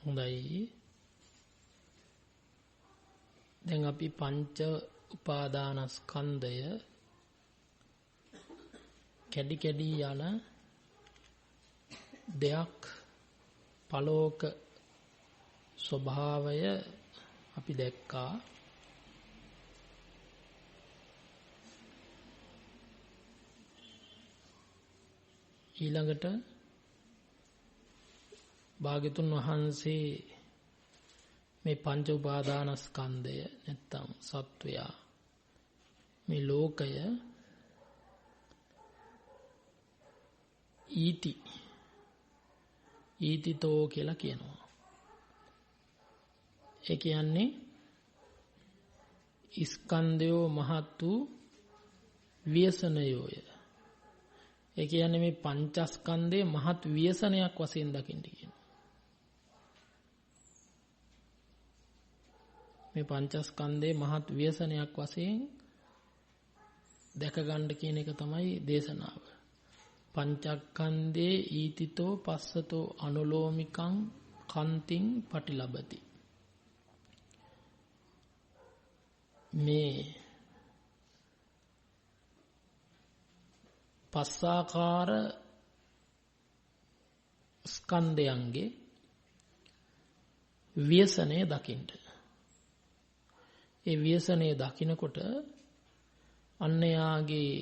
හොඳයි. දැන් අපි පංච උපාදානස්කන්ධය කැඩි කැඩි යන දෙයක් පලෝක ස්වභාවය අපි දැක්කා. ඊළඟට භාග්‍යතුන් වහන්සේ මේ පංච උපාදානස්කන්ධය නැත්තම් සත්වයා මේ ලෝකය ඊතිතෝ කියලා කියනවා. ඒ කියන්නේ ස්කන්ධයෝ මහත් වූ ව්‍යසනයෝය. ඒ කියන්නේ මේ පංචස්කන්ධයේ මහත් ව්‍යසනයක් වශයෙන් දකින්න කියනවා. මේ පංචස්කන්ධයේ මහත් ව්‍යසනයක් වශයෙන් දැක ගන්න කියන එක තමයි දේශනාව. පංචස්කන්ධේ ඊතිතෝ පස්සතෝ අනුලෝමිකං කන්තිං පටිලබති. මේ පස්සාකාර ස්කන්ධයන්ගේ ව්‍යසනය දකින්න. ඒ ව්‍යසනය දකිනකොට අන්‍යයාගේ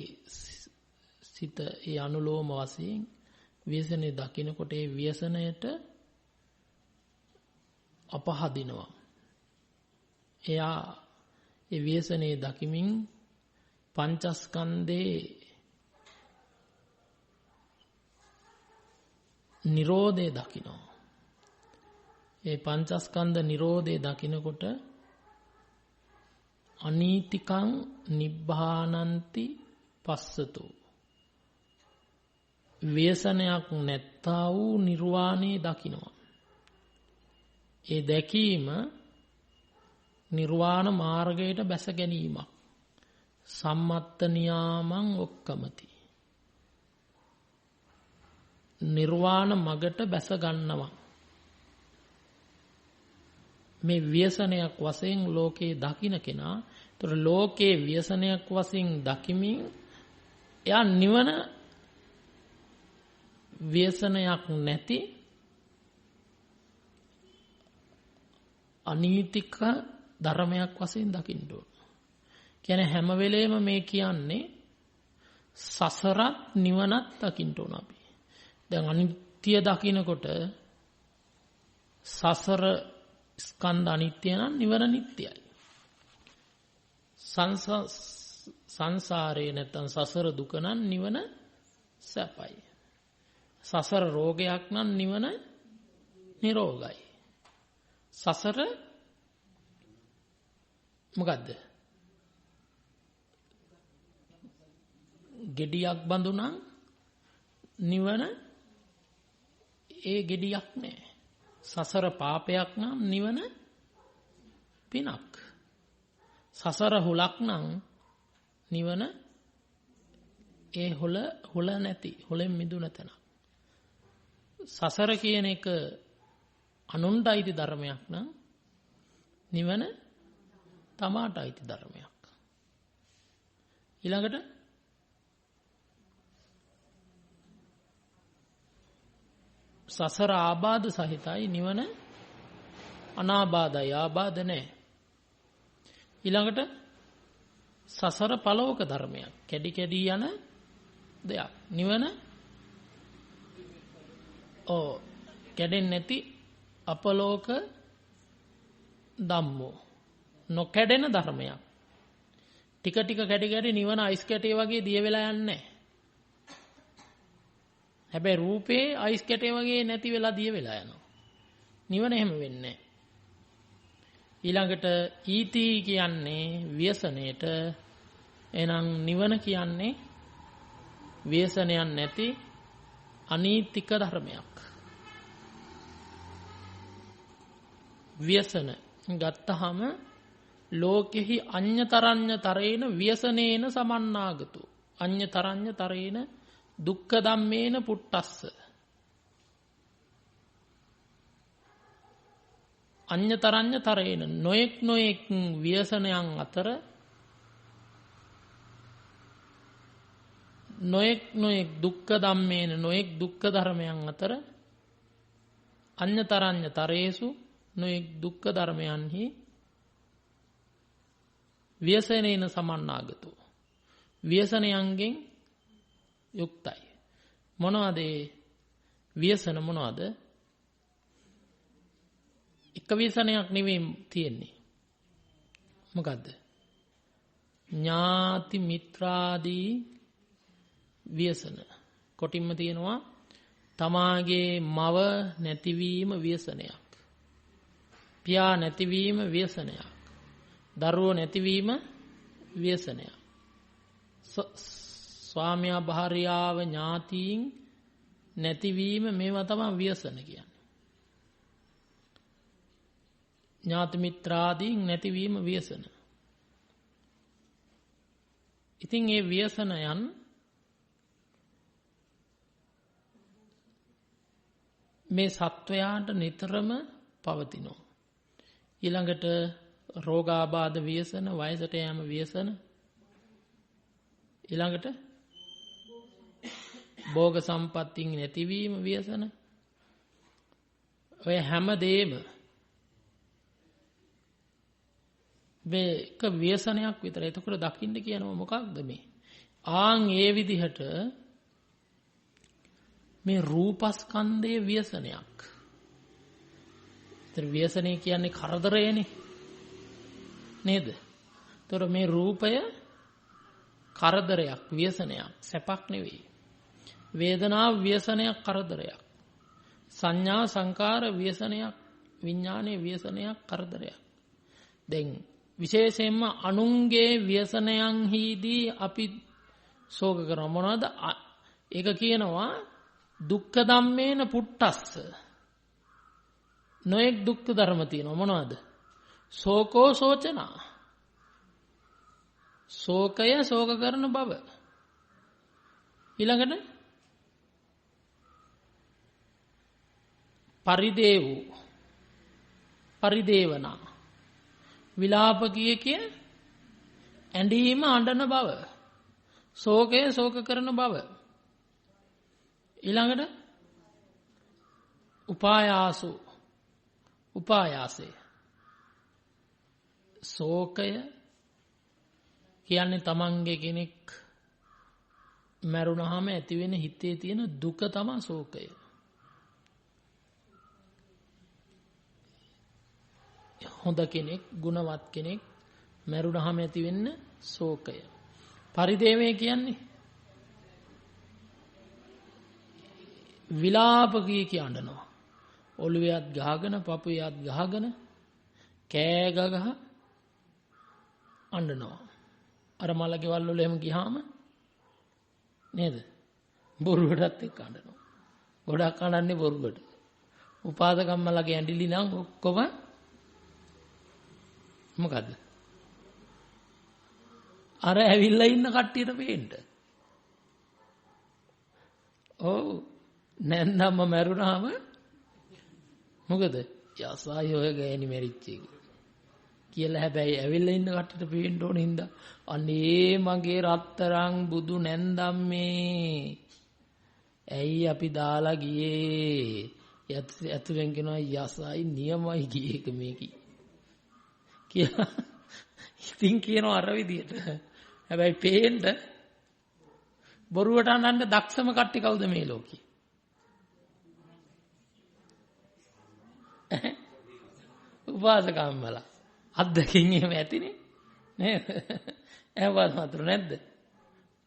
සිත ඒ අනුලෝම වශයෙන් ව්‍යසනය දකිනකොට ඒ ව්‍යසනයට අපහදිනවා. එයා ඒ ව්‍යසනයේ දකිමින් පංචස්කන්ධේ නිරෝධය දකිනවා. ඒ පංචස්කන්ධ නිරෝධය දකිනකොට අනීතිකං නිබ්බානන්ති පස්සතෝ ව්‍යසනයක් නැත්තා වූ නිර්වාණය දකිනවා. ඒ දැකීම නිර්වාණ මාර්ගයට බැස ගැනීමක්. සම්මත්ත නියාමං ඔක්කමති. නිර්වාණ මගට බැස ගන්නවා. මේ ව්‍යසනයක් වශයෙන් ලෝකේ දකින්න කෙනා, ඒතර ලෝකේ ව්‍යසනයක් වශයෙන් දකිමින් එයා නිවන ව්‍යසනයක් නැති අනීතික ධර්මයක් වශයෙන් දකින්න ඕන. කියන්නේ හැම වෙලේම මේ කියන්නේ සසරත් නිවනත් දකින්න ඕන අපි. දැන් අනිත්‍ය දකින්නකොට සසර ස්කන්ධ අනිත්‍ය නම් නිවන නිට්ටයයි. සංසාරේ නැත්නම් සසර දුක නම් නිවන සැපයි. සසර රෝගයක් නම් නිවන නිරෝගයි. සසර මොකද්ද? ගෙඩියක් බඳුනම් නිවන ඒ ගෙඩියක් නෑ. සසර පාපයක් නම් නිවන පිනක්. සසර හුලක් නම් නිවන ඒ හුල නැති, හුලෙන් මිදුණ තැන. සසර කියන එක අනුන්ට අයිති ධර්මයක් නම් නිවන තමාට අයිති ධර්මයක්. ඊළඟට සසර ආබාධ සහිතයි, නිවන අනාබාධයි, ආබාධ නැහැ. ඊළඟට සසර පළවක ධර්මයක්, කැඩි කැඩි යන දෙයක්. නිවන කැඩෙන්නේ නැති අපලෝක ධම්මෝ, නොකැඩෙන ධර්මයක්. ටික ටික කැඩි කැඩි නිවන අයිස් කැටේ වගේ දිය වෙලා යන්නේ නැහැ. හැබැයි රූපේ අයිස් කැටේ වගේ නැති වෙලා දිය වෙලා යනවා. නිවන එහෙම වෙන්නේ නැහැ. ඊළඟට ඊති කියන්නේ ව්‍යසනයට, එහෙනම් නිවන කියන්නේ ව්‍යසනයක් නැති අනීතික ධර්මයක්. ව්‍යසන ගත්තහම ලෝකෙහි අඤ්ඤතරඤ්ඤතරේන ව්‍යසනේන සමන්නාගතෝ අඤ්ඤතරඤ්ඤතරේන දුක්ඛ ධම්මේන පුට්ටස්ස. අඤ්ඤතරඤ්ඤ තරේන නොඑක් නොඑක් ව්‍යසනයන් අතර නොඑක් නොඑක් දුක්ඛ ධම්මේන නොඑක් දුක්ඛ ධර්මයන් අතර අඤ්ඤතරඤ්ඤ තරේසු නොඑක් දුක්ඛ ධර්මයන්හි ව්‍යසනේන සමන්නාගතෝ ව්‍යසනයන්ගෙන් යුක්තයි. මොනවද ව්‍යසන මොනවද? එක ව්‍යසනයක් නෙවෙයි තියෙන්නේ. මොකද්ද? ඥාති මිත්‍රාදී ව්‍යසන. කොටින්ම තියෙනවා තමාගේ මව නැතිවීම ව්‍යසනයක්. පියා නැතිවීම ව්‍යසනයක්. දරුවෝ නැතිවීම ව්‍යසනයක්. ස්වාමියා භාර්යාව ඥාතීන් නැතිවීම මේවා තමයි ව්‍යසන කියන්නේ. ඥාති මිත්‍රාදීන් නැතිවීම ව්‍යසන. ඉතින් මේ ව්‍යසනයන් මේ සත්වයාට නිතරම පවතිනවා. ඊළඟට රෝගාබාධ ව්‍යසන, වයසට යෑම ව්‍යසන, ඊළඟට භෝග සම්පත්තින් නැතිවීම ව්‍යසන. ඔය හැම දෙයක්ම මේක ව්‍යසනයක් විතරයි. එතකොට දකින්න කියනවා මොකක්ද මේ? ආන් ඒ විදිහට මේ රූපස්කන්ධයේ ව්‍යසනයක්. ඒතර ව්‍යසනය කියන්නේ කරදරයනේ. නේද? ඒතර මේ රූපය කරදරයක්, ව්‍යසනයක්, සැපක් නෙවෙයි. වේදනාව ව්‍යසනයක්, කරදරයක්. සංඥා සංකාර ව්‍යසනයක්, විඥානයේ ව්‍යසනයක්, කරදරයක්. දැන් විශේෂයෙන්ම අනුන්ගේ ව්‍යසනයන්හිදී අපි ශෝක කරන මොනවද? ඒක කියනවා දුක්ඛ ධම්මේන පුට්ටස්ස. නොඑක් දුක්ඛ ධර්ම තියෙනවා. මොනවද? ශෝකෝ සෝචනා. ශෝකය ශෝක කරන බව. ඊළඟට පරිදේවෝ පරිදේවනා. විලාප කිය ඇඬීම අඬන බව. ශෝකය ශෝක කරන බව. ඊළඟට උපායාසු උපායාසය. ශෝකය කියන්නේ තමන්ගේ කෙනෙක් මැරුණාම ඇතිවෙන හිතේ තියෙන දුක තමයි ශෝකය. හොඳ කෙනෙක්, ගුණවත් කෙනෙක් මැරුණාම ඇතිවෙන්න ශෝකය. පරිදේවය කියන්නේ විලාප කිය අඬනවා. ඔළුවේත් ගහගෙන, පපුවේත් ගහගෙන, කෑ ගහ අඬනවා. අර මලකෙවල් වල එහෙම ගියාම නේද? බොරුවටත් එක්ක අඬනවා. ගොඩක් අඬන්නේ බොරුවට. උපාසකම්මලගේ ඇඬිලි නම් ඔක්කොම මොකද්ද? අර ඇවිල්ලා ඉන්න කට්ටියට පේන්න. ඔව් නැන්දම්ම මැරුණාම මොකද? යසාය ඔය ගෑණි මැරිච්ච එක කියලා හැබැයි ඇවිල්ලා ඉන්න කට්ටියට පේන්න ඕන හින්දා අනේ මගේ රත්තරන් බුදු නැන්දම්මේ ඇයි අපි දාලා ගියේ ඇතුලෙන් කියනවා යසයි නියමයි ගියේ එක මේකයි කියලා. ඉතින් කියනවා අර විදියට. හැබැයි පේන්න බොරුවට අඬන්න දක්ෂම කට්ටිය කවුද මේ ලෝකේ? උපාසකම්මලා අද්දකින් එහෙම ඇතිනේ නේද? එහෙවත් මාතෘ නැද්ද?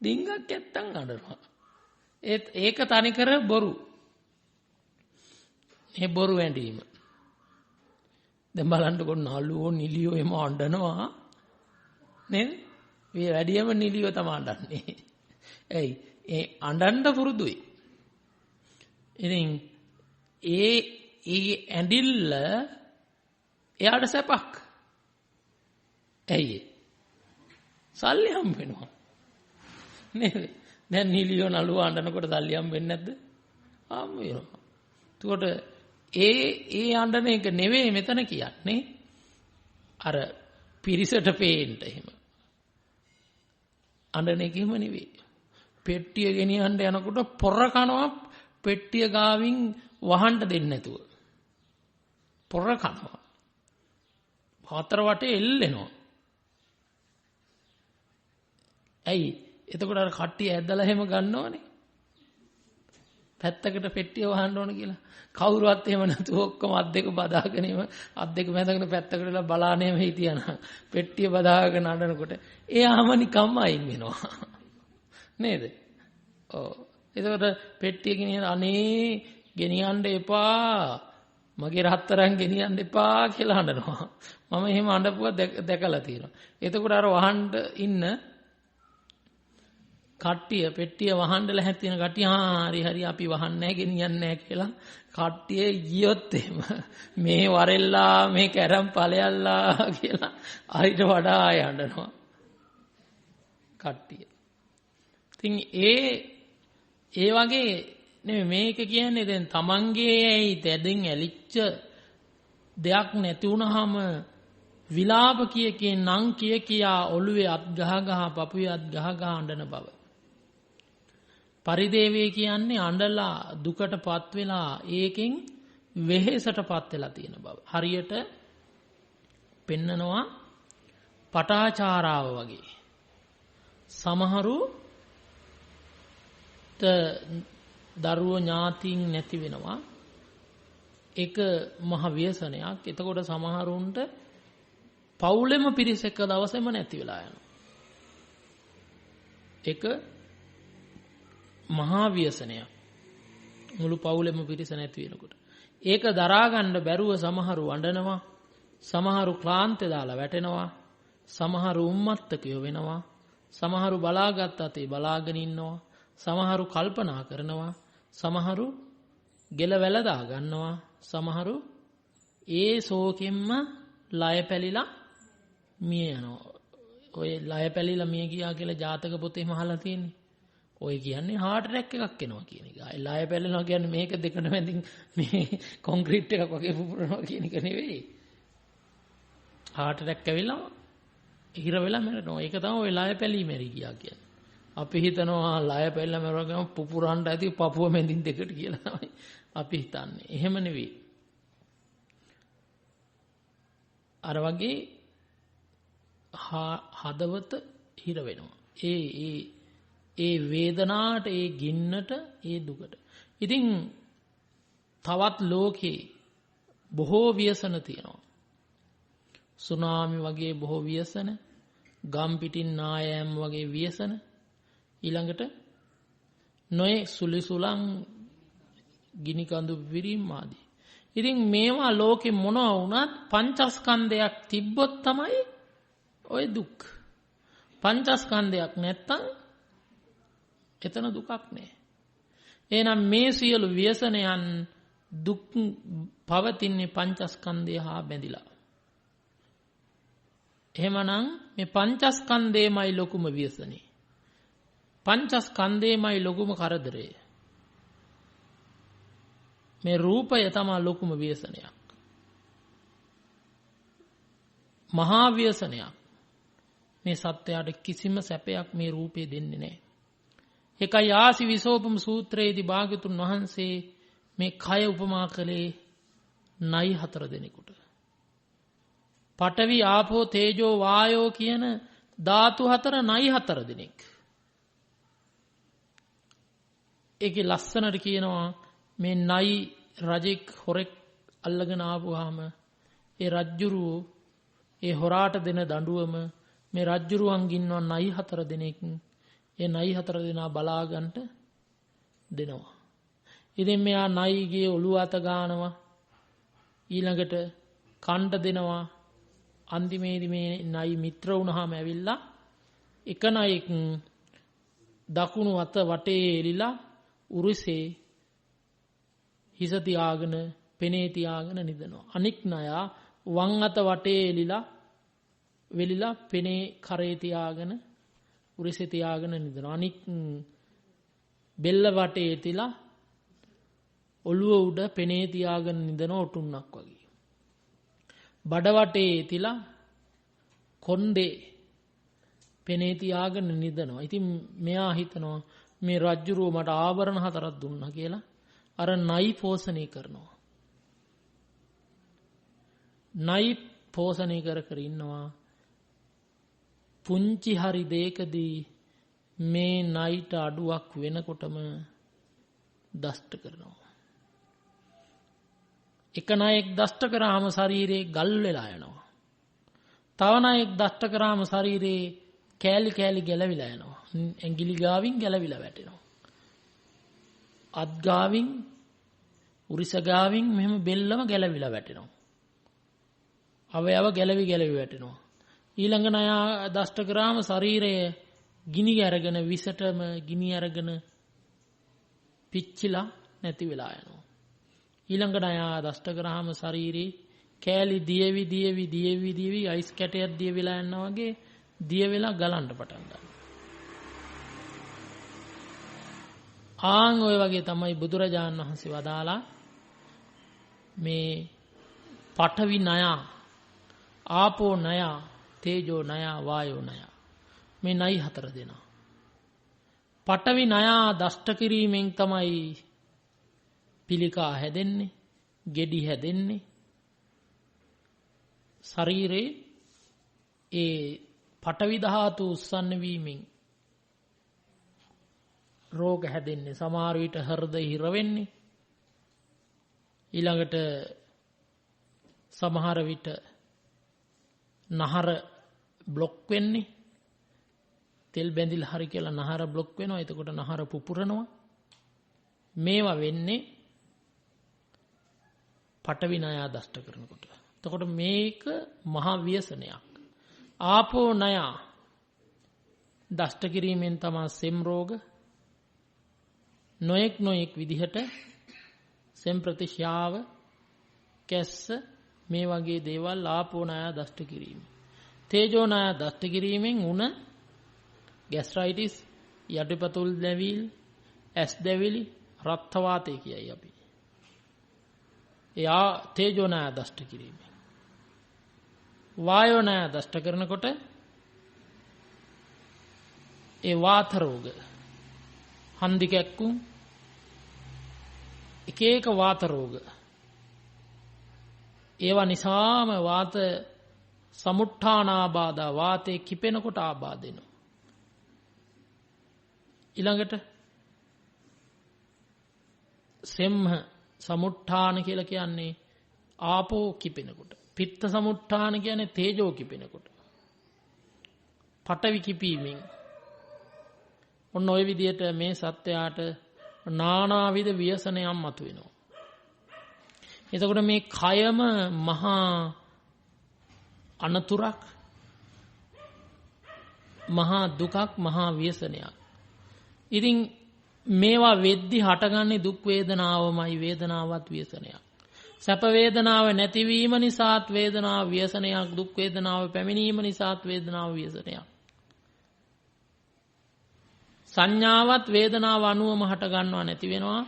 ඩිංගක් නැත්තම් අඬනවා. ඒක තනිකර බොරු. ඒ බොරු ඇඬීම. දැන් බලන්නකො නළුවෝ නිලියෝ එහෙම අඬනවා නේද? මේ වැඩියම නිලියෝ තමයි අඬන්නේ. එයි ඒ අඬන්න පුරුදුයි. ඉතින් ඒ ඇඬිල්ල එයාට සැපක්. ඇයි? සල්ලි හම්බ වෙනවා. නේද? දැන් නිලියෝ නළුවෝ අඬනකොට සල්ලි හම්බ වෙන්නේ නැද්ද? හම්බ වෙනවා. එතකොට ඒ අඬන එක නෙවෙයි මෙතන කියන්නේ. අර පිරිසට පේන්න එහෙම. අඬන එක එහෙම නෙවෙයි. පෙට්ටිය ගෙනියන්න යනකොට පොර කනවා පෙට්ටිය ගාවින් වහන්න දෙන්නේ නැතුව. පොර කනවා. හතර වටේ එල්ලෙනවා. ඇයි? එතකොට අර කට්ටිය ඇද්දලා එහෙම ගන්නවනේ. පැත්තකට පෙට්ටිය වහන්න ඕන කියලා. කවුරුවත් එහෙම නැතුව ඔක්කොම අත් දෙක බදාගෙන අත් දෙක මැදගෙන පැත්තකට බලාගෙන හිටියන පෙට්ටිය බදාගෙන අඬනකොට එයාම නිකම්ම අයින් වෙනවා. නේද? ඔව්. එතකොට පෙට්ටිය ගෙනියන අනේ ගෙනියන්න එපා. මගේ රහතරන් ගෙනියන්න එපා කියලා අඬනවා. මම එහෙම අඬපුවා දැකලා තියෙනවා. එතකොට අර වහන්න ඉන්න කට්ටිය පෙට්ටිය වහන්න ලැහැත් තියෙන කට්ටිය හරි අපි වහන්නේ නැහැ ගෙනියන්නේ නැහැ කියලා කට්ටිය ගියොත් එහෙම මේ වරෙල්ලා මේ කැරම් ඵලයල්ලා කියලා අයිට වඩා යඬනවා කට්ටිය. ඉතින් ඒ වගේ නෙමෙයි මේක කියන්නේ දැන් තමන්ගේ ඇයි තැදින් ඇලිච්ච දෙයක් නැති වුනහම විලාප කිය නම් කියා ඔළුවේ අත් ගහ පපුවේ අත් ගහ අඬන බව. පරිදේවය කියන්නේ අඬලා දුකටපත් වෙලා ඒකෙන් වෙහෙසටපත් වෙලා තියෙන බව. හරියට පෙන්නනවා පටාචාරාව වගේ. සමහරු දරුවෝ ඥාතීන් නැති වෙනවා. ඒක මහ ව්‍යසනයක්. එතකොට සමහරුන්ට පවුලෙම පිරිස එක දවසෙම නැති වෙලා යනවා. ඒක මහා ව්‍යසනයක්. මුළු පවුලෙම පිරිස නැති වෙනකොට. ඒක දරා ගන්න බැරුව සමහරු අඬනවා. සමහරු ක්ලාන්තේ දාලා වැටෙනවා. සමහරු උම්මත්තකයෝ වෙනවා. සමහරු බලාගත් අතේ බලාගෙන ඉන්නවා. සමහරු කල්පනා කරනවා. සමහරු ගෙලවැල දා ගන්නවා. සමහරු ඒ ශෝකෙන්ම ලය පැලිලා මිය යනවා. ඔය ලය පැලිලා මිය ගියා කියලා ජාතක පොතේම අහලා තියෙන්නේ. ඔය කියන්නේ heart attack එකක් එනවා කියන එක. ඒ ලය පැලිනවා කියන්නේ මේක දෙකට මැදින් මේ කොන්ක්‍රීට් එකක් වගේ පුපුරනවා කියන එක නෙවෙයි. heart attack ඇවිල්ලා හිර වෙලා මැරෙනවා. ඒක තමයි ඔය ලය පැලී මැරි ගියා කියන්නේ. අපි හිතනවා ලය පැලිලා මැරුවම පුපුරන්න ඇති පපුව මැදින් දෙකට කියලා තමයි අපි හිතන්නේ. එහෙම නෙවෙයි. අර වගේ හදවත හිර වෙනවා. ඒ වේදනාවට, ඒ ගින්නට, ඒ දුකට. ඉතින් තවත් ලෝකේ බොහෝ ව්‍යසන තියෙනවා. සුනාමි වගේ බොහෝ ව්‍යසන, ගම් පිටින් නායෑම් වගේ ව්‍යසන, ඊළඟට නොයේ සුලිසුලං ගිනි කඳු විරීම ආදී. ඉතින් මේවා ලෝකෙ මොනවා වුණත් පංචස්කන්ධයක් තිබ්බොත් තමයි ඔය දුක්. පංචස්කන්ධයක් නැත්තම් එතන දුකක් නෑ. එහෙනම් මේ සියලු ව්‍යසනයන් දුක් පවතින්නේ පංචස්කන්ධය හා බැඳිලා. එහෙමනම් මේ පංචස්කන්ධයමයි ලොකුම ව්‍යසනේ. පංචස්කන්ධයමයි ලොකුම කරදරය. මේ රූපය තමයි ලොකුම ව්‍යසනයක්. මහා ව්‍යසනයක්. මේ සත්‍යයට කිසිම සැපයක් මේ රූපේ දෙන්නේ නැහැ. ඒකයි ආසි විසෝපම සූත්‍රයේදී භාග්‍යතුන් වහන්සේ මේ කය උපමා කළේ නයි 4 දෙනෙකුට. පඨවි ආපෝ තේජෝ වායෝ කියන ධාතු 4 නයි 4 දෙනෙක්. ඒකේ ලස්සනට කියනවා මේ නයි රජෙක් හොරෙක් අල්ලගෙන ආපුවාම ඒ රජ්ජුරුව ඒ හොරාට දෙන දඬුවම මේ රජ්ජුරුවන් ගින්නවා නයි 4 දෙනෙක්. ඒ නයි 4 දෙනා බලාගන්න දෙනවා. ඉතින් මෙයා නයිගේ ඔළුව අත ගන්නවා. ඊළඟට කණ්ඩ දෙනවා. අන්තිමේදී මේ නයි මිත්‍ර වුණාම ඇවිල්ලා එක නයෙක් දකුණු අත වටේ එලිලා උරුසේ හිස තියාගෙන පෙනේ තියාගෙන නිදනවා. අනික් නයා වම් අත වටේ එලිලා වෙලිලා පෙනේ කරේ තියාගෙන උරුසේ තියාගෙන නිදනවා. අනික් බෙල්ල වටේ තියලා ඔළුව උඩ පෙනේ තියාගෙන නිදන ඔටුන්නක් වගේ. බඩ වටේ තිලා කොණ්ඩේ පෙනේ තියාගෙන නිදනවා. ඉතින් මෙයා හිතනවා මේ රජ්ජුරුව මට ආභරණ 4ක් දුන්නා කියලා අර නයි පෝෂණය කරනවා. නයි පෝෂණය කර කර ඉන්නවා. පුංචි හරි දෙයකදී මේ නයිට අඩුවක් වෙනකොටම දෂ්ට කරනවා. එක නයෙක් දෂ්ට කරාම ශරීරේ ගල් වෙලා යනවා. තව නයෙක් දෂ්ට කරාම ශරීරේ කෑලි කෑලි ගැලවිලා යනවා. ඇඟිලි ගාවින් ගැලවිලා වැටෙනවා. අත් ගාවින් උරිස ගාවින් මෙහෙම බෙල්ලම ගැලවිලා වැටෙනවා. අවයව ගැලවි ගැලවි වැටෙනවා. ඊළඟ ණය දෂ්ට කරාම ශරීරය ගිනි අරගෙන විසටම ගිනි අරගෙන පිච්චිලා නැති වෙලා යනවා. ඊළඟ ණය දෂ්ට කරාම ශරීරේ කෑලි දියවි දියවි දියවි දියවි අයිස් කැටයක් දිය වෙලා යනවා වගේ දිය වෙලා ගලන්න පටන් ගන්නවා. ආන් ඔය වගේ තමයි බුදුරජාණන් වහන්සේ වදාලා මේ පඨවි ණය, ආපෝ ණය, තේජෝ ණය, වායෝ ණය. මේ ණයි 4 දෙනා. පඨවි ණය දෂ්ට කිරීමෙන් තමයි පිළිකා හැදෙන්නේ, ගෙඩි හැදෙන්නේ. ශරීරේ ඒ පඨවි ධාතු උස්සන්න වීමෙන් රෝග හැදෙන්නේ. සමහර විට හෘදය හිර වෙන්නේ. ඊළඟට සමහර විට නහර බ්ලොක් වෙන්නේ. තෙල් බැඳිලා හරි කියලා නහර බ්ලොක් වෙනවා. එතකොට නහර පුපුරනවා. මේවා වෙන්නේ පඨවි ණය දෂ්ට කරනකොට. එතකොට මේක මහා ව්‍යසනයක්. ආපෝ ණය දෂ්ට කිරීමෙන් තමයි සෙම් රෝග නොඑක් විදිහට සෙම් ප්‍රතිශාව කැස්ස මේ වගේ දේවල් ආපෝ ණය දෂ්ට කිරීම. තේජෝ ණය දෂ්ට කිරීමෙන් උණ ગેස්ට්‍රයිටිස්, යටිපතුල් දැවිලි, ඇස් දැවිලි, රක්ත වාතය කියයි අපි. එයා තේජෝ ණය දෂ්ට කිරීම. වායෝ ණය දෂ්ට කරනකොට ඒ වාත රෝග, හන්දි කැක්කුම්, එක එක වාත රෝග. ඒවා නිසාම වාත සමුට්ඨානාබාධ, වාතේ කිපෙනකොට ආබාධ වෙනවා. ඊළඟට සෙම්හ සමුට්ඨාන කියලා කියන්නේ ආපෝ කිපෙනකොට. පිත්ත සමුට්ඨාන කියන්නේ තේජෝ කිපෙනකොට. පඨවි කිපීමෙන් ඔන්න ඔය විදිහට මේ සත්වයාට නානාවිධ ව්‍යසනයන් මතුවෙනවා. එතකොට මේ කයම මහා අනතුරක්, මහා දුකක්, මහා ව්‍යසනයක්. ඉතින් මේවා වෙද්දි හටගන්නේ දුක් වේදනාවමයි. වේදනාවත් ව්‍යසනයක්. සැප වේදනාව නැතිවීම නිසාත් වේදනාව ව්‍යසනයක්. දුක් වේදනාව පැමිණීම නිසාත් වේදනාව ව්‍යසනයක්. සංඥාවත් වේදනාව අනුවම හට ගන්නවා, නැති වෙනවා.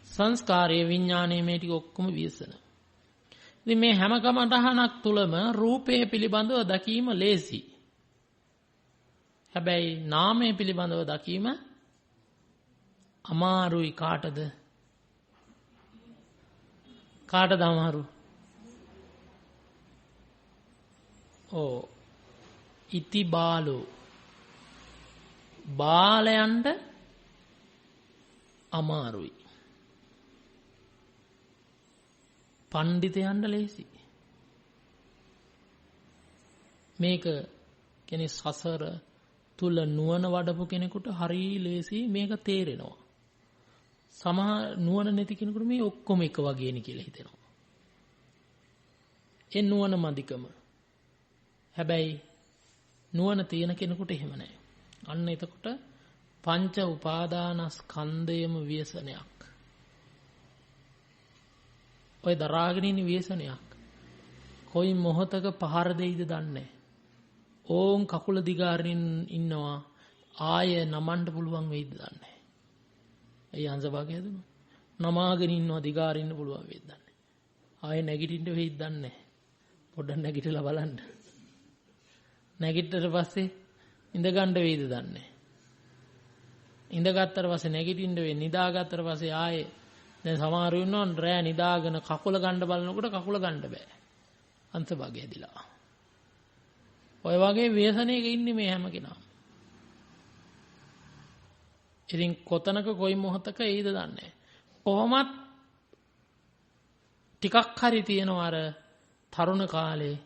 සංස්කාරයේ විඥානයේ මේ ටික ඔක්කොම ව්‍යසන. ඉතින් මේ හැම කමඨහනක් තුලම රූපය පිළිබඳව දකීම ලේසි. හැබැයි නාමය පිළිබඳව දකීම අමාරුයි. කාටද? කාටද අමාරු? ඉති බාලෝ, බාලයන්ට අමාරුයි. පණ්ඩිතයන්ට ලේසි. මේක කියන්නේ සසර තුල නුවණ වඩපු කෙනෙකුට හරි ලේසි මේක තේරෙනවා. සමහර නුවණ නැති කෙනෙකුට මේ ඔක්කොම එක වගේනි කියලා හිතෙනවා. ඒ නුවණ මදිකම. හැබැයි නුවණ තියෙන කෙනෙකුට එහෙම නැහැ. අන්න එතකොට පංච උපාදානස්කන්ධයම ව්‍යසනයක්. ඔය දරාගෙන ඉන්න ව්‍යසනයක්. කොයි මොහතක පහර දෙයිද දන්නේ. ඕන් කකුල දිගාරින් ඉන්නවා. ආය නමන්න පුළුවන් වෙයිද දන්නේ. ඒ අංශභාගය දුන. නමාගෙන ඉන්නවා දිගාරින්න පුළුවන් වෙයිද දන්නේ. ආයේ නැගිටින්න වෙයිද දන්නේ. පොඩ්ඩක් නැගිටලා බලන්න. නැගිට්ටට පස්සේ ඉඳ ගන්න වෙයිද දන්නේ. ඉඳගත්තට පස්සේ නැගිටින්න වෙයි. නිදාගත්තට පස්සේ ආයේ දැන් සමහරව ඉන්නවා රෑ නිදාගෙන කකුල ගන්න බලනකොට කකුල ගන්න බෑ. අංශභාගය ඇදිලා. ඔය වගේ ව්‍යසනයක ඉන්නේ මේ හැම කෙනාම. ඉතින් කොතනක කොයි මොහතක එයිද දන්නේ. කොහොමත් ටිකක් හරි තියෙනවා අර තරුණ කාලේ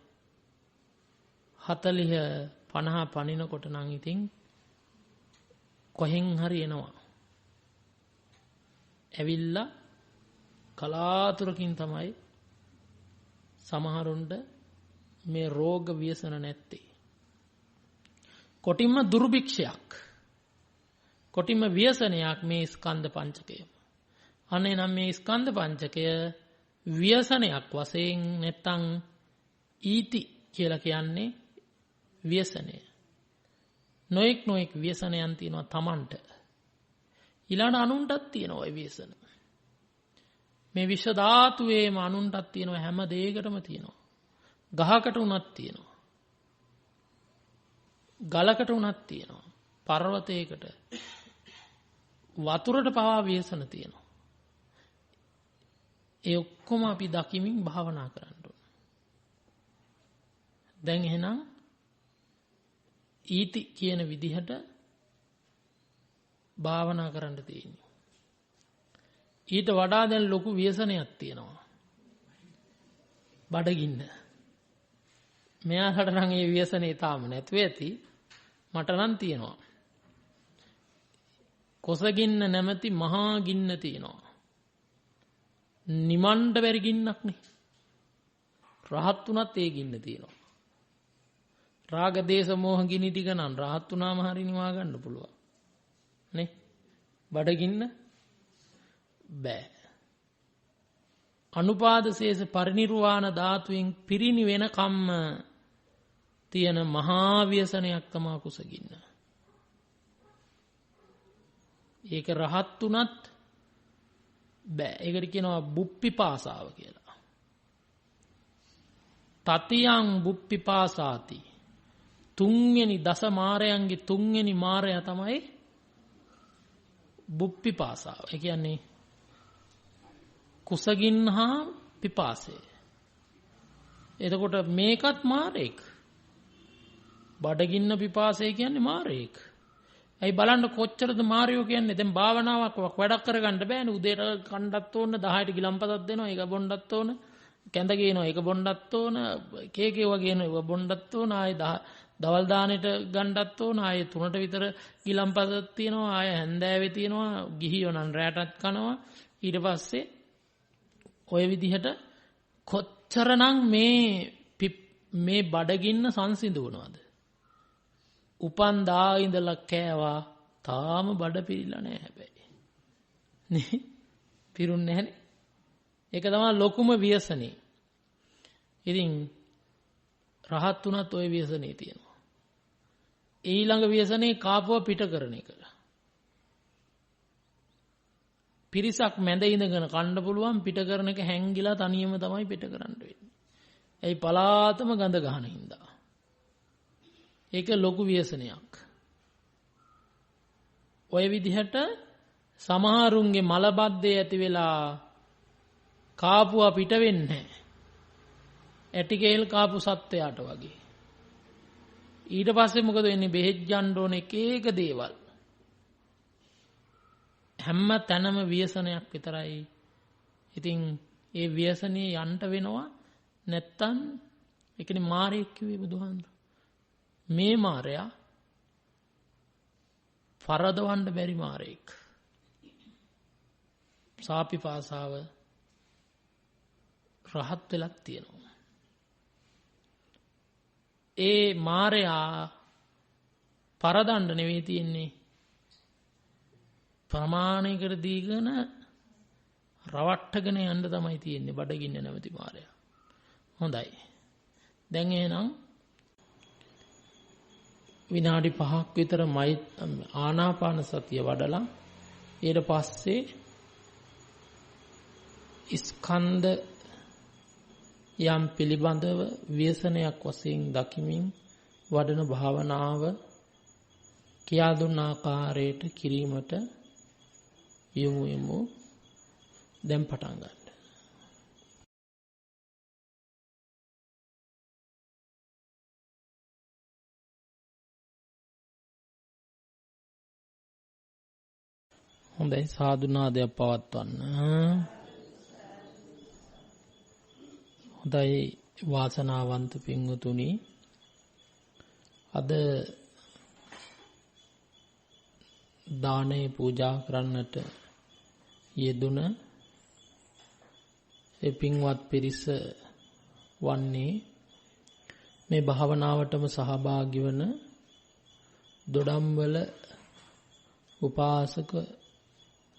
40 50 පණිනකොට නම් ඉතින් කොහෙන් හරි එනවා. ඇවිල්ලා කලාතුරකින් තමයි සමහරුන්ට මේ රෝග ව්‍යසන නැත්තේ. කොටින්ම දුර්භික්ෂයක්. කොටින්ම ව්‍යසනයක් මේ ස්කන්ධ පංචකය. අනේ නම් මේ ස්කන්ධ පංචකය ව්‍යසනයක් වශයෙන් නැත්තම් ඊති කියලා කියන්නේ ව්‍යසනය. නොඑක් ව්‍යසනයන් තියෙනවා Tamanට. ඊළඟ අනුන්ටත් තියෙනවා ඒ ව්‍යසන. මේ විශ්ව ධාතුවේම අනුන්ටත් තියෙනවා හැම දෙයකටම තියෙනවා. ගහකට උනත් තියෙනවා. ගලකට උනත් තියෙනවා. පර්වතයකට වතුරට පවා ව්‍යසන තියෙනවා. ඒ ඔක්කොම අපි දකිමින් භාවනා කරන්න ඕන. දැන් එහෙනම් ඊති කියන විදිහට භාවනා කරන්න තියෙන්නේ. ඊට වඩා දැන් ලොකු ව්‍යසනයක් තියෙනවා. බඩගින්න. මෙයාට නම් ඒ ව්‍යසනේ තාම නැතුව ඇති. මට නම් තියෙනවා. කොසගින්න නැමැති මහා ගින්න තියෙනවා. නිමණ්ඩ බැරි ගින්නක් නේ. රහත් උනත් ඒ ගින්න තියෙනවා. රාග දේශ මොහ ගිනි ටික නම් රහත් උනාම හරි නිවා ගන්න පුළුවන්. නේ? බඩගින්න බෑ. අනුපාද ශේෂ පරිනිර්වාණ ධාතුවෙන් පිරිනිවෙන කම්ම තියෙන මහා ව්‍යසනයක් තමයි කුසගින්න. ඒක රහත් උනත් බෑ. ඒකට කියනවා බුප්පිපාසාව කියලා. තතියං බුප්පිපාසාති. තුන්වෙනි දස මාරයන්ගේ තුන්වෙනි මාරය තමයි බුප්පිපාසාව. ඒ කියන්නේ කුසගින්න හා පිපාසය. එතකොට මේකත් මාරේක්. බඩගින්න පිපාසය කියන්නේ මාරේක්. ඇයි බලන්න කොච්චරද මාරියෝ කියන්නේ. දැන් භාවනාවක් වැඩක් කරගන්න බෑනේ. උදේට කණ්ඩත් ඕන 10ට ගිලම්පතක් දෙනවා. ඒක බොණ්ඩත් ඕන. කැඳ ගේනවා. ඒක බොණ්ඩත් ඕන. කේකේ වගේ නෝ ඒක බොණ්ඩත් ඕන. ආයේ දවල් දානෙට ගණ්ඩත් ඕන. ආයේ 3ට විතර ගිලම්පතක් තියෙනවා. ආයේ හැන්දෑවේ තියෙනවා. ගිහියෝ නම් රැටත් කනවා. ඊට පස්සේ ඔය විදිහට කොච්චරනම් මේ බඩගින්න සංසිඳවනවද? උපන් දා ඉඳලා කෑවා තාම බඩ පිරিলা නෑ හැබැයි. නේ? පිරුන්නේ නැහනේ. ඒක තමයි ලොකුම ව්‍යසනේ. ඉතින් රහත් උනත් ওই ව්‍යසනේ තියෙනවා. ඊළඟ ව්‍යසනේ කාපුව පිට කරන එක. පිරිසක් මැද ඉඳගෙන කන්න පුළුවන් පිට කරන එක හැංගිලා තනියම තමයි පිට කරන්න වෙන්නේ. ඒයි පලාතම ගඳ ගහන හින්දා. ඒක ලොකු ව්‍යසනයක්. ඔය විදිහට සමහරුන්ගේ මලබද්දේ ඇති වෙලා කාපුවා පිට වෙන්නේ නැහැ. ඇටිකේල් කාපු සත්වයාට වගේ. ඊට පස්සේ මොකද වෙන්නේ? බෙහෙත් යන්න ඕන එක දේවල්. හැම තැනම ව්‍යසනයක් විතරයි. ඉතින් ඒ ව්‍යසනයේ යන්න වෙනවා. නැත්තම් ඒකනේ මාරෙක් කිව්වේ බුදුහාමුදුරුවෝ. මේ මාරයා පරදවන්න බැරි මාරෙක්. සාපිපාසාව රහත් වෙලක් තියෙනවා. ඒ මාරයා පරදන්න නෙවෙයි තියෙන්නේ. ප්‍රමාණයකට දීගෙන රවට්ටගෙන යන්න තමයි තියෙන්නේ බඩගින්න නැමැති මාරයා. හොඳයි. දැන් එහෙනම් විනාඩි 5ක් විතර ආනාපාන සතිය වඩලා ඊට පස්සේ ස්කන්ධ යම් පිළිබඳව ව්‍යසනයක් වශයෙන් දකිමින් වඩන භාවනාව කියා දුන්න ආකාරයට කිරීමට යමු දැන් පටන් ගන්න. හොඳයි සාදු නාදයක් පවත්වන්න. හොඳයි වාසනාවන්ත පින්වතුනි, අද දානේ පූජා කරන්නට යෙදුන ඒ පින්වත් පිරිස වන්නේ මේ භාවනාවටම සහභාගී වන දොඩම්වල උපාසක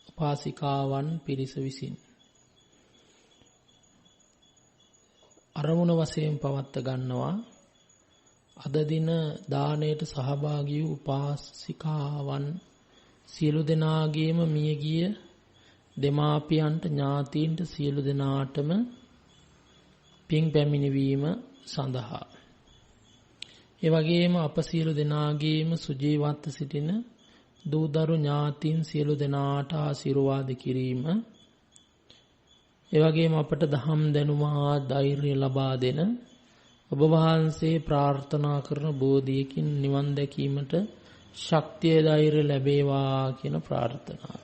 උපාසිකාවන් පිරිස විසින් අරමුණ වශයෙන් පවත්ත ගන්නවා. අද දින දාණයට සහභාගී වූ උපාසිකාවන් සියලු දෙනාගේම මියගිය දෙමාපියන්ට ඥාතීන්ට සියලු දෙනාටම පින් පැමිණවීම සඳහා, ඒ වගේම අප සියලු දෙනාගේම සුජීවත්ව සිටින දූදරු ඥාතීන් සියලු දෙනාට ආශිර්වාද කිරීම, ඒ වගේම අපට දහම් දැනුම හා ධෛර්යය ලබා දෙන ඔබ වහන්සේ ප්‍රාර්ථනා කරන බෝධියකින් නිවන් දැකීමට ශක්තිය ධෛර්ය ලැබේවා කියන ප්‍රාර්ථනාව.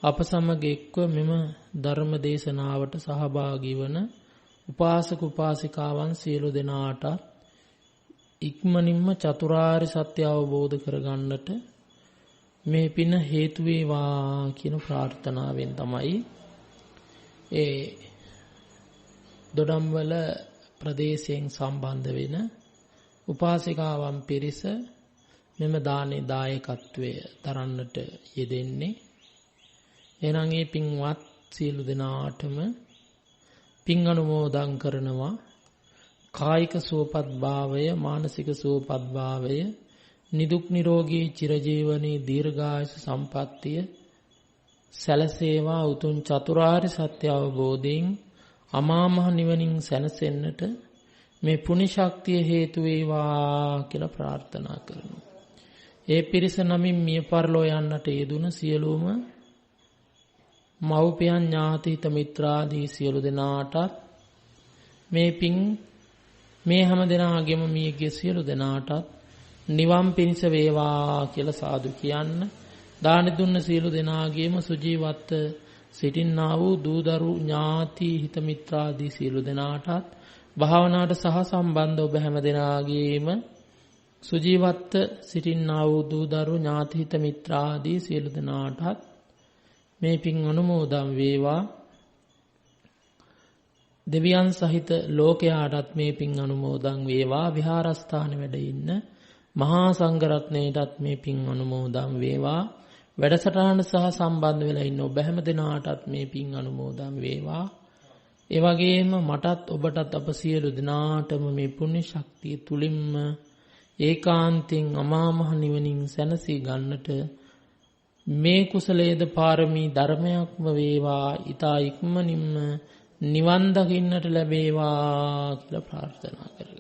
අප සමග එක්ව මෙම ධර්ම දේශනාවට සහභාගී වන උපාසක උපාසිකාවන් සියලු දෙනාට ඉක්මනින්ම චතුරාර්ය සත්‍ය අවබෝධ කරගන්නට මේ පින හේතු වේවා කියන ප්‍රාර්ථනාවෙන් තමයි ඒ දොඩම්වල ප්‍රදේශයෙන් සම්බන්ධ වෙන උපාසිකාවන් පිරිස මෙම දානේ දායකත්වය දරන්නට යෙදෙන්නේ. එහෙනම් මේ පින්වත් සියලු දෙනාටම පින් අනුමෝදන් කරනවා. කායික සුවපත් භාවය, මානසික සුවපත් භාවය, නිදුක් නිරෝගී චිරජීවනයේ දීර්ඝායුෂ සම්පන්නිය සැලසේවා. උතුම් චතුරාර්ය සත්‍ය අවබෝධයෙන් අමා මහ නිවනින් සැනසෙන්නට මේ පුණ්‍ය ශක්තිය හේතු වේවා කියලා ප්‍රාර්ථනා කරනවා. ඒ පිරිස නමින් මිය පරලෝ යන්නට යෙදුන සියලුම මව්පියන් ඥාති හිත මිත්‍රාදී සියලු දෙනාට මේ පින් මේ හැම දෙනාගේම මියගිය සියලු දෙනාට නිවන් පිණිස වේවා කියලා සාදු කියන්න. දාන දුන්න සියලු දෙනාගේම සුජීවත්ව සිටින්නා වූ දූදරු ඥාති හිත මිත්‍රාදී සියලු දෙනාටත් භාවනාවට සහ සම්බන්ධ ඔබ හැම දෙනාගේම සුජීවත්ව සිටින්නා වූ දූදරු ඥාති හිත මිත්‍රාදී සියලු දෙනාටත් මේ පින් අනුමෝදන් වේවා. දෙවියන් සහිත ලෝකයාටත් මේ පින් අනුමෝදන් වේවා. විහාරස්ථානයේ වැඩ ඉන්න මහා සංඝරත්නයටත් මේ පින් අනුමෝදන් වේවා. වැඩසටහන සහ සම්බන්ධ වෙලා ඉන්න ඔබ හැම දෙනාටත් මේ පින් අනුමෝදන් වේවා. ඒ වගේම මටත් ඔබටත් අප සියලු දෙනාටම මේ පුණ්‍ය ශක්තිය තුලින්ම ඒකාන්තයෙන් අමා මහ නිවනින් සැනසී ගන්නට මේ කුසලයේද පාරමී ධර්මයක්ම වේවා. ඊතා ඉක්මනින්ම නිවන් දකින්නට ලැබේවා කියලා ප්‍රාර්ථනා කරමි.